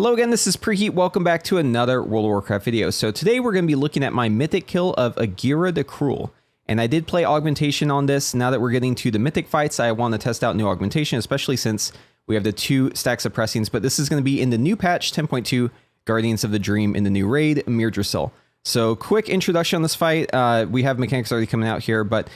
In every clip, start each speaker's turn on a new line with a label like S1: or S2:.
S1: Hello again, this is Preheat. Welcome back to another World of Warcraft video. So today we're going to be looking at my Mythic kill of Igira the Cruel. And I did play Augmentation on this. Now that we're getting to the Mythic fights, I want to test out new Augmentation, especially since we have the 2 stacks of pressings. But this is going to be in the new patch 10.2, Guardians of the Dream, in the new raid, Amirdrassil. So quick introduction on this fight. We have mechanics already coming out here, but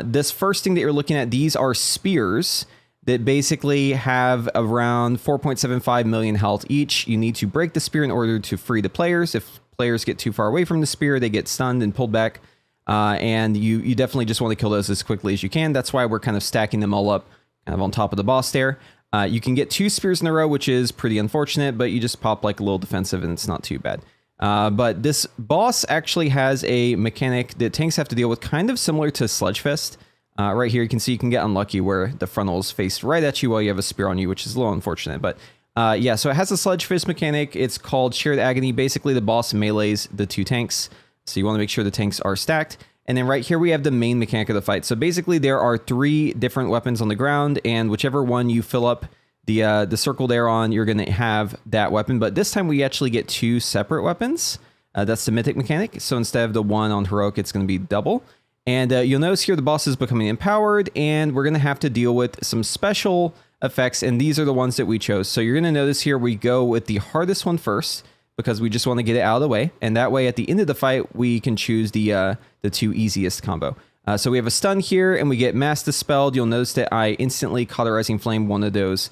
S1: this first thing that you're looking at, these are spears that basically have around 4.75 million health each. You need to break the spear in order to free the players. If players get too far away from the spear, they get stunned and pulled back. And you definitely just want to kill those as quickly as you can. That's why we're kind of stacking them all up kind of on top of the boss there. You can get 2 spears in a row, which is pretty unfortunate, but you just pop like a little defensive and it's not too bad. But this boss actually has a mechanic that tanks have to deal with, kind of similar to Sludgefest. Right here, you can see you can get unlucky where the frontal is faced right at you while you have a spear on you, which is a little unfortunate. But yeah, so it has a Sludge Fist mechanic. It's called Shared Agony. Basically, the boss melees the 2 tanks. So you want to make sure the tanks are stacked. And then right here, we have the main mechanic of the fight. So basically, there are 3 different weapons on the ground, and whichever one you fill up the circle there on, you're going to have that weapon. But this time, we actually get 2 separate weapons. That's the Mythic mechanic. So instead of the one on Heroic, it's going to be double. And you'll notice here the boss is becoming empowered, and we're going to have to deal with some special effects, and these are the ones that we chose. So you're going to notice here we go with the hardest one first, because we just want to get it out of the way, and that way at the end of the fight, we can choose the 2 easiest combo. So we have a stun here, and we get Mass Dispelled. You'll notice that I instantly Cauterizing Flame one of those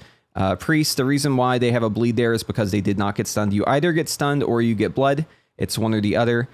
S1: priests. The reason why they have a bleed there is because they did not get stunned. You either get stunned or you get blood. It's one or the other.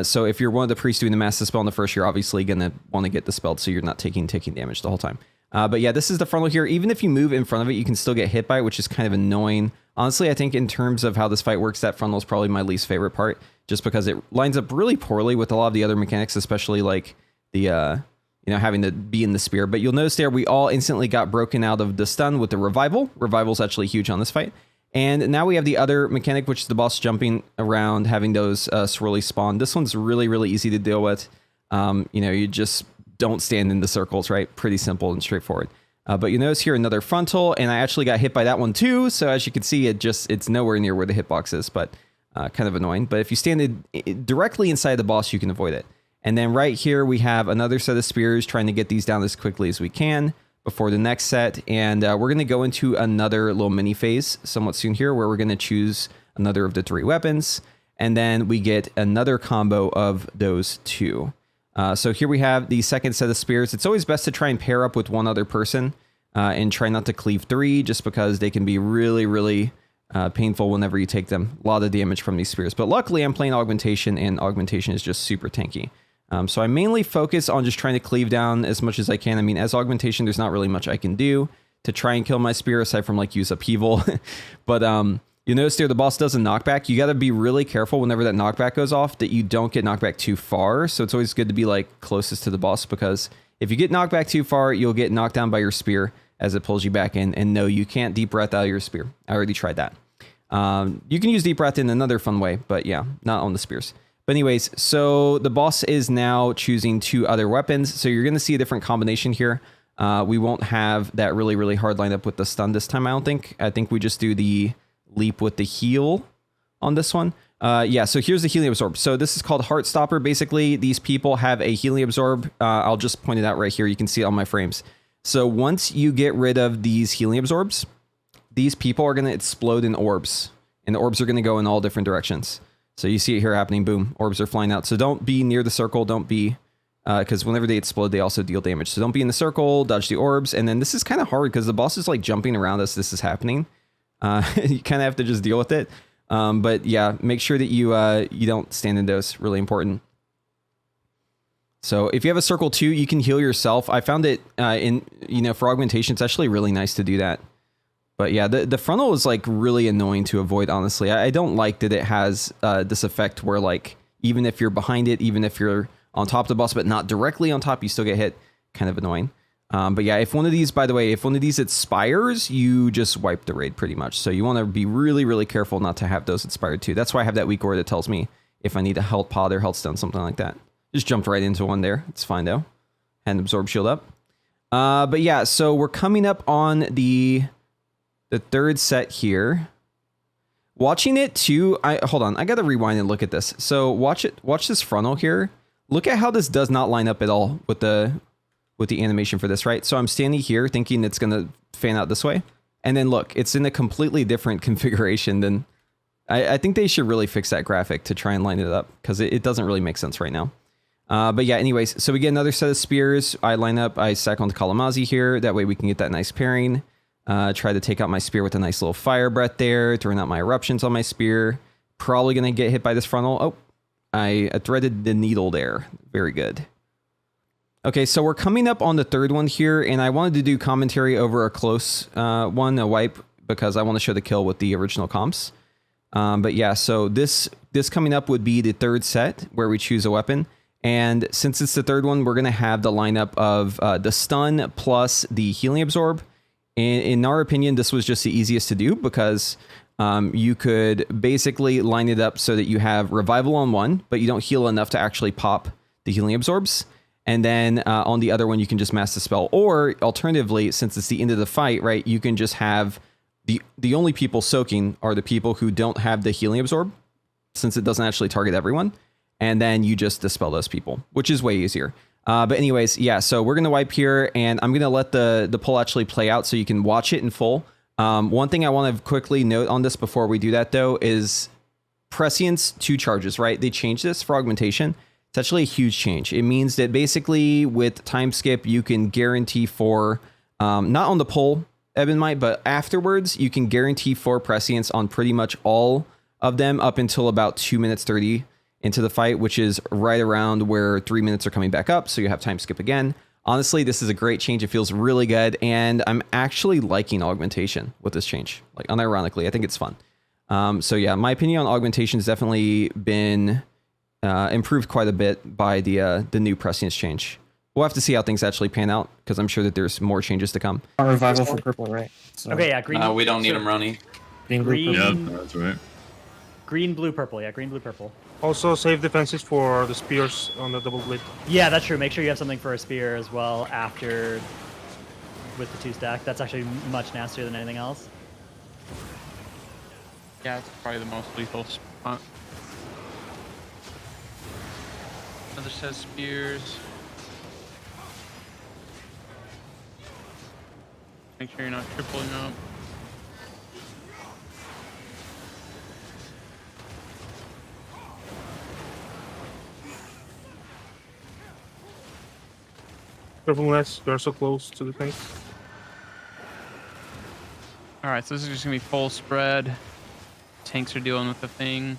S1: So if you're one of the priests doing the Mass Dispel in the first, you're obviously going to want to get dispelled so you're not taking damage the whole time. But yeah, this is the frontal here. Even if you move in front of it, you can still get hit by it, which is kind of annoying. Honestly, I think in terms of how this fight works, that frontal is probably my least favorite part, just because it lines up really poorly with a lot of the other mechanics, especially like the, having to be in the spear. But you'll notice there, we all instantly got broken out of the stun with the Revival. Revival is actually huge on this fight. And now we have the other mechanic, which is the boss jumping around, having those swirly spawn. This one's really, really easy to deal with. You just don't stand in the circles, right? Pretty simple and straightforward. But you notice here another frontal, and I actually got hit by that one too. So as you can see, it's nowhere near where the hitbox is, but kind of annoying. But if you stand directly inside the boss, you can avoid it. And then right here, we have another set of spears, trying to get these down as quickly as we can before the next set. And we're going to go into another little mini phase somewhat soon here, where we're going to choose another of the 3 weapons. And then we get another combo of those 2. So here we have the second set of spears. It's always best to try and pair up with one other person and try not to cleave 3, just because they can be really, really painful whenever you take them. A lot of damage from these spears. But luckily, I'm playing Augmentation, and Augmentation is just super tanky. So I mainly focus on just trying to cleave down as much as I can. I mean, as Augmentation, there's not really much I can do to try and kill my spear, aside from like use upheaval. But you notice there the boss does a knockback. You got to be really careful whenever that knockback goes off that you don't get knocked back too far. So it's always good to be like closest to the boss, because if you get knocked back too far, you'll get knocked down by your spear as it pulls you back in. And no, you can't deep breath out of your spear. I already tried that. You can use deep breath in another fun way, but yeah, not on the spears. But anyways, so the boss is now choosing 2 other weapons. So you're going to see a different combination here. We won't have that really, really hard lineup with the stun this time, I don't think. I think we just do the leap with the heal on this one. Yeah, so here's the Healing Absorb. So this is called Heartstopper. Basically, these people have a Healing Absorb. I'll just point it out right here. You can see it on my frames. So once you get rid of these Healing Absorbs, these people are going to explode in orbs. And the orbs are going to go in all different directions. So you see it here happening. Boom. Orbs are flying out. So don't be near the circle. Don't be... because whenever they explode, they also deal damage. So don't be in the circle. Dodge the orbs. And then this is kind of hard because the boss is like jumping around as this is happening. You kind of have to just deal with it. But yeah, make sure that you don't stand in those. Really important. So if you have a circle too, you can heal yourself. I found it for Augmentation, it's actually really nice to do that. But yeah, the frontal is like really annoying to avoid, honestly. I don't like that it has this effect where like, even if you're behind it, even if you're on top of the boss, but not directly on top, you still get hit. Kind of annoying. But yeah, if one of these, by the way, if one of these expires, you just wipe the raid pretty much. So you want to be really, really careful not to have those expired too. That's why I have that weak aura that tells me if I need a health pod or health stone, something like that. Just jumped right into one there. It's fine though. And absorb shield up. But yeah, so we're coming up on the 3rd set here. Watching it too, hold on, I gotta rewind and look at this. So watch this frontal here. Look at how this does not line up at all with the animation for this, right? So I'm standing here thinking it's gonna fan out this way. And then look, it's in a completely different configuration than, I think they should really fix that graphic to try and line it up because it doesn't really make sense right now. But yeah, anyways, so we get another set of spears. I stack on the Kalamazi here. That way we can get that nice pairing. Try to take out my spear with a nice little fire breath there, throwing out my eruptions on my spear. Probably going to get hit by this frontal. Oh, I threaded the needle there. Very good. Okay, so we're coming up on the third one here, and I wanted to do commentary over a close one, a wipe, because I want to show the kill with the original comps. But yeah, so this coming up would be the third set where we choose a weapon. And since it's the third one, we're going to have the lineup of the stun plus the healing absorb. In our opinion, this was just the easiest to do because you could basically line it up so that you have revival on one, but you don't heal enough to actually pop the healing absorbs. And then on the other one, you can just mass the spell. Or alternatively, since it's the end of the fight, right, you can just have the only people soaking are the people who don't have the healing absorb, since it doesn't actually target everyone. And then you just dispel those people, which is way easier. But anyways, yeah, so we're going to wipe here, and I'm going to let the pull actually play out so you can watch it in full. One thing I want to quickly note on this before we do that, though, is Prescience 2 charges, right? They changed this for augmentation. It's actually a huge change. It means that basically with time skip, you can guarantee for, not on the pull, Eben might, but afterwards, you can guarantee for Prescience on pretty much all of them up until about 2 minutes 30 into the fight, which is right around where 3 minutes are coming back up, so you have time skip again. Honestly, this is a great change. It feels really good, and I'm actually liking augmentation with this change. Like, unironically, I think it's fun. So yeah, my opinion on augmentation has definitely been improved quite a bit by the new Prescience change. We'll have to see how things actually pan out, because I'm sure that there's more changes to come.
S2: Revival for purple, right?
S3: So. Okay, yeah, green.
S4: We don't need them running.
S3: Green,
S5: yeah, that's right.
S3: Green, blue, purple. Yeah, green, blue, purple.
S6: Also, save defenses for the spears on the double blade.
S3: Yeah, that's true. Make sure you have something for a spear as well after with the 2 stack. That's actually much nastier than anything else.
S7: Yeah, it's probably the most lethal spot. Another set of spears. Make sure you're not tripling up.
S6: Careful, less. They're so close to the tank.
S7: Alright, so this is just gonna be full spread. Tanks are dealing with the thing.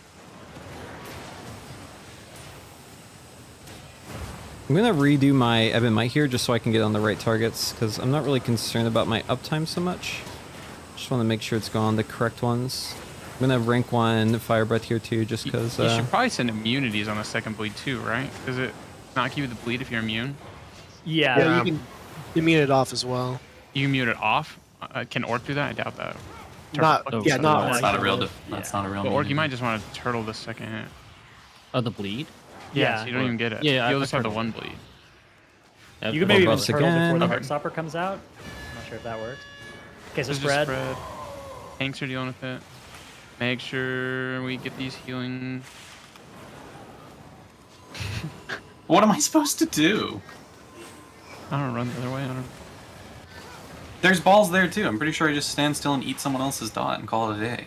S1: I'm going to redo my Eben Might here just so I can get on the right targets, because I'm not really concerned about my uptime so much. Just want to make sure it's gone the correct ones. I'm going to rank 1 Fire Breath here too, just because...
S7: You should probably send immunities on the second bleed too, right? Does it knock you with the bleed if you're immune?
S3: Yeah.
S2: You can immune it off as well.
S7: You mute it off? Can Orc do that? I doubt that.
S2: Yeah, not.
S4: That's not a real. That's not a real.
S7: But Orc, you might just want to turtle the second hit.
S8: Oh, the bleed?
S7: Yeah, so you don't even get it.
S8: Yeah,
S7: you'll
S8: I
S7: just have the
S8: turtle.
S7: 1 bleed.
S3: You can maybe even
S1: Buffs
S3: turtle before the
S1: again.
S3: Heartstopper comes out. I'm not sure if that works. Okay, so
S7: Just
S3: spread.
S7: Tanks are dealing with it. Make sure we get these healing.
S4: What am I supposed to do?
S7: I don't run the other way. I don't.
S4: There's balls there too. I'm pretty sure I just stand still and eat someone else's dot and call it a day.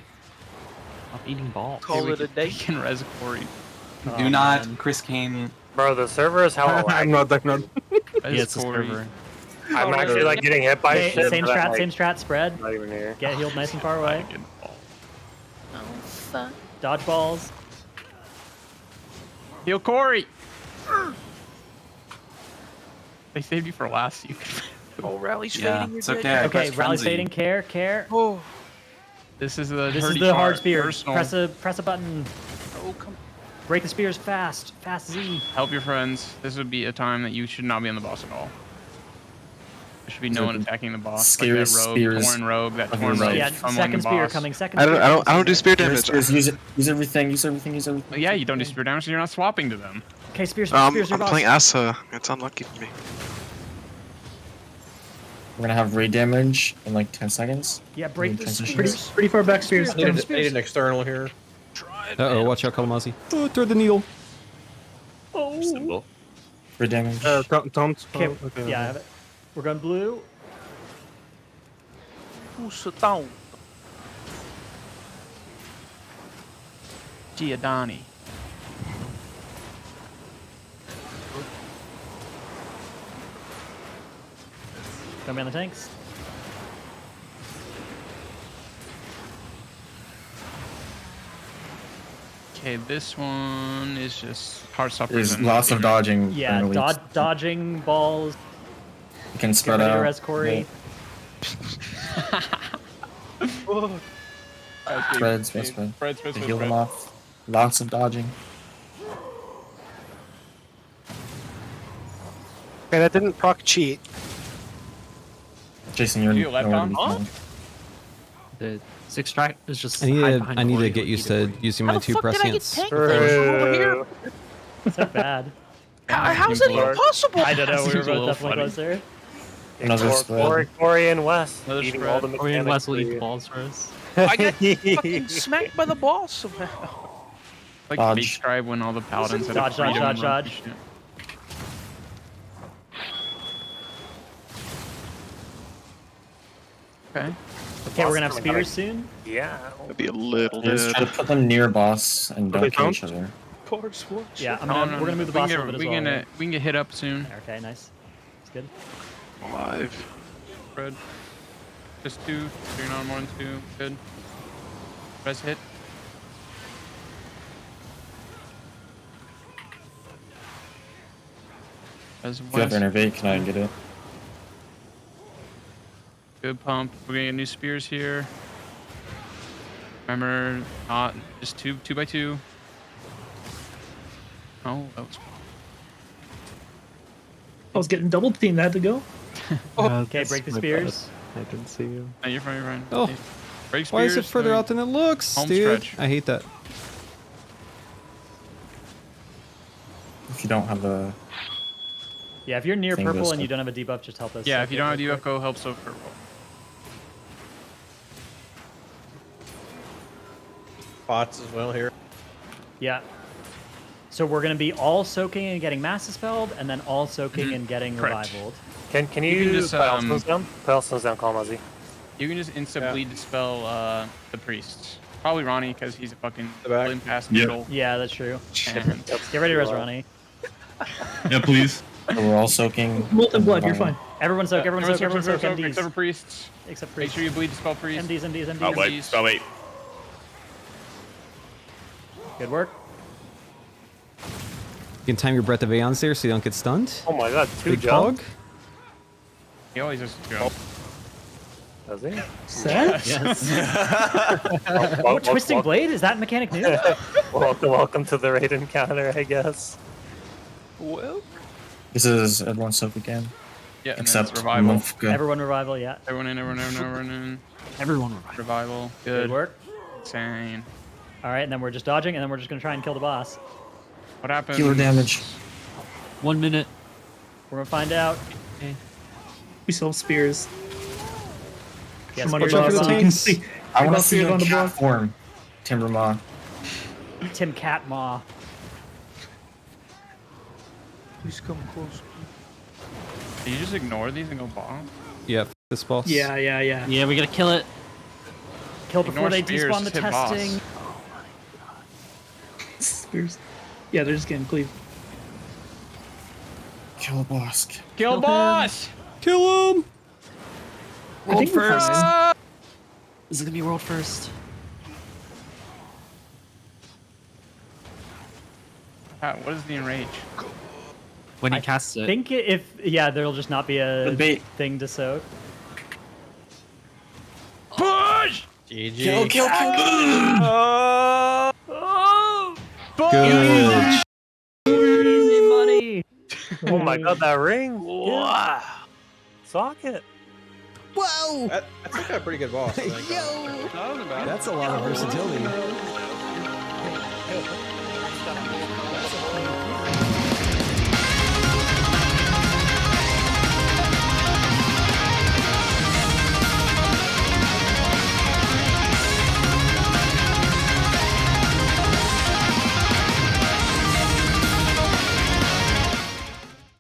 S8: I'm eating balls.
S2: Call it a day.
S7: We can res Corey.
S4: Do not, Chris Kane.
S9: Bro, the server is hella
S6: I'm
S9: lag.
S6: not.
S7: Res
S8: Yeah, it's a
S7: Corey.
S8: server.
S9: I'm actually like getting hit by
S3: Okay,
S9: shit.
S3: same
S9: but I'm,
S3: strat,
S9: like,
S3: same strat, spread.
S9: Not even here.
S3: Get healed nice and far away.
S2: Oh, fuck.
S3: Dodge balls.
S7: Heal Corey! They saved you for last, so you could...
S2: Oh, rally's
S4: Yeah,
S2: fading.
S4: it's
S2: you're
S4: okay.
S2: dead.
S4: I
S3: Okay,
S4: pressed
S3: rally
S4: frenzy.
S3: fading, care.
S2: Oh,
S7: This is the
S3: This is
S7: dirty
S3: the hard
S7: part,
S3: spear.
S7: personal.
S3: Press a button.
S2: oh, come.
S3: Break the spears fast. Fast Z.
S7: Help your friends. This would be a time that you should not be on the boss at all. There should be no one attacking the boss.
S4: Scary
S7: like that rogue,
S4: spears
S7: torn rogue, that
S4: of
S7: torn
S4: your
S7: rogue
S3: Yeah,
S4: life.
S7: pummeling
S3: second
S7: the
S3: spear
S7: boss.
S3: coming. Second
S10: I
S3: spear
S10: don't
S3: coming.
S10: do spear damage.
S2: Use everything. Use everything.
S7: Yeah, you don't do spear damage, so you're not swapping to them.
S3: Okay, spears.
S10: I'm
S3: Spears are boss.
S10: playing Asa. It's unlucky for me.
S2: We're gonna have raid damage in like 10 seconds.
S3: Yeah, break the
S2: Transitions.
S3: spears.
S6: Pretty far back spears.
S5: I need an external here.
S1: Uh-oh, watch out, Kalamazi. Oh, thread the needle.
S3: Oh.
S2: Raid damage.
S6: Taunt.
S3: Okay,
S6: Oh, okay.
S3: yeah, I have it. We're going blue.
S2: Puxa down.
S7: Giordani.
S3: Coming on the tanks.
S7: Okay, this one is just hard stopper.
S2: There's lots of dodging.
S3: Yeah,
S2: early.
S3: dodging balls.
S2: You can
S3: Get
S2: spread
S3: ready to
S2: out.
S3: res Corey.
S2: Spread. To heal them off. Lots of dodging.
S6: Okay, that didn't proc cheat.
S2: Jason, you're
S7: You left
S2: nowhere
S7: on?
S2: to be
S7: Huh?
S2: found.
S8: The six track is just.
S1: I
S8: hide behind
S1: need to
S8: Corey,
S1: get used
S8: Corey.
S1: to using my two prescients.
S2: Uh,
S9: True.
S3: It's not bad.
S2: How's that even possible?
S3: I don't know. We were
S7: Seems a
S3: both
S7: little
S3: definitely
S7: funny.
S3: close there.
S2: Another spread.
S9: Corey and Wes.
S7: Another
S9: eating
S7: spread.
S9: all the
S8: Corey and Wes will eat the
S9: mechanics
S8: balls for us.
S2: I got fucking smacked by the boss somehow.
S7: Like
S2: Dodge.
S7: Fate Scribe when all the paladins had
S3: Dodge, dodge,
S7: freedom
S3: dodge,
S7: and run
S3: dodge.
S7: through shit. Okay.
S3: Okay, we're gonna have
S9: coming out
S3: spears soon.
S9: Yeah.
S5: That'd be a little
S2: Just try to put them near boss and
S6: Okay,
S2: don't kill
S6: count.
S2: each other.
S3: Yeah,
S7: No,
S3: we're gonna move the boss a little bit as
S7: we
S3: well.
S7: can
S3: right?
S7: we can get hit up soon.
S3: Okay, nice. It's good.
S5: alive.
S7: Fred. Just two. You're not more than two. Good. Res hit. Res
S2: If you have
S7: West.
S2: innervate, can I get it?
S7: Good pump. We're gonna get new spears here. Remember, not just two by two. Oh, that was.
S10: I was getting double teamed. That had to go.
S3: Okay, break the spears.
S5: I didn't see you.
S7: No, you're fine. You're fine.
S1: Oh.
S7: Break spears.
S1: Why is it further out than it looks,
S7: Home
S1: dude?
S7: stretch.
S1: I hate that.
S2: If you don't have a...
S3: Yeah, if you're near
S2: Thing
S3: purple
S2: goes
S3: and you
S2: up.
S3: don't have a debuff, just help us.
S7: Yeah, if you don't have
S3: real
S7: debuff, go help so purple.
S5: Bots as well here.
S3: Yeah. So we're gonna be all soaking and getting mass dispelled, and then all soaking and getting
S7: Correct.
S3: revivaled.
S9: Can
S7: You
S9: you,
S7: can just,
S9: put Elstone's down? Put Elstone's down, Kalamazi.
S7: You can just instantly dispel the priest. Probably Ronnie, because he's a fucking
S5: The back.
S7: flame past
S11: Yep.
S7: middle.
S3: Yeah, that's true.
S7: And
S3: Get ready to res Ronnie.
S11: Yeah, please.
S2: So we're all soaking.
S10: Molten blood. You're fine.
S3: Everyone soak, everyone soak, everyone soak,
S7: except for
S3: MDs.
S7: priests.
S3: Except
S7: Make
S3: priests.
S7: sure you bleed dispel priest.
S3: MDs, MDs, MDs.
S11: I'll wait.
S7: MDs.
S11: I'll wait.
S3: Good work.
S1: You can time your breath of Aeons there so you don't get stunned.
S9: Oh my god, two
S1: Big
S9: jump.
S1: pog.
S7: He always just jump.
S9: Does he?
S10: Set.
S3: Oh, Twisting Blade? Is that mechanic new?
S9: Welcome to the raid encounter, I guess.
S2: This is everyone soak again.
S7: Yeah, and
S2: Except
S7: then it's revival.
S2: Mufka.
S3: Everyone revival, yeah.
S7: Everyone in, everyone in.
S8: Everyone revive.
S7: Revival.
S3: Good
S7: Good.
S3: work.
S7: Insane.
S3: All right, and then we're just dodging, and then we're just gonna try and kill the boss.
S7: What happened?
S2: Healer damage.
S8: 1 minute.
S3: We're gonna find out.
S10: We still have spears.
S3: Yes,
S10: From
S3: spears
S10: under
S1: out for
S10: so
S1: the
S10: you can
S1: tanks.
S10: see.
S2: I want to
S10: got
S2: see
S10: spears
S2: a
S10: on the
S2: cat
S10: block.
S2: form. Timbermaw.
S3: Tim Catmaw.
S6: Please come close.
S7: Do you just ignore these and go bomb?
S1: Yeah, this boss.
S10: Yeah.
S8: Yeah, we gotta kill it.
S3: Kill before
S7: Ignore
S3: they
S7: spears,
S3: despawn the
S7: hit boss.
S3: testing.
S10: Spears. Yeah, they're just getting cleaved.
S2: Kill a boss.
S7: Kill boss!
S1: Kill him!
S10: I think we're fine.
S8: This is gonna be world first.
S7: What is the enrage?
S8: When he
S3: I
S8: casts it.
S3: Think there'll just not be a
S2: Good bait.
S3: thing to soak.
S7: Push!
S5: GG.
S2: Kill.
S1: Good.
S3: Easy money.
S9: Oh my god, that ring! Wow. Socket.
S5: That's like a pretty good boss. I think.
S1: That's a lot of versatility.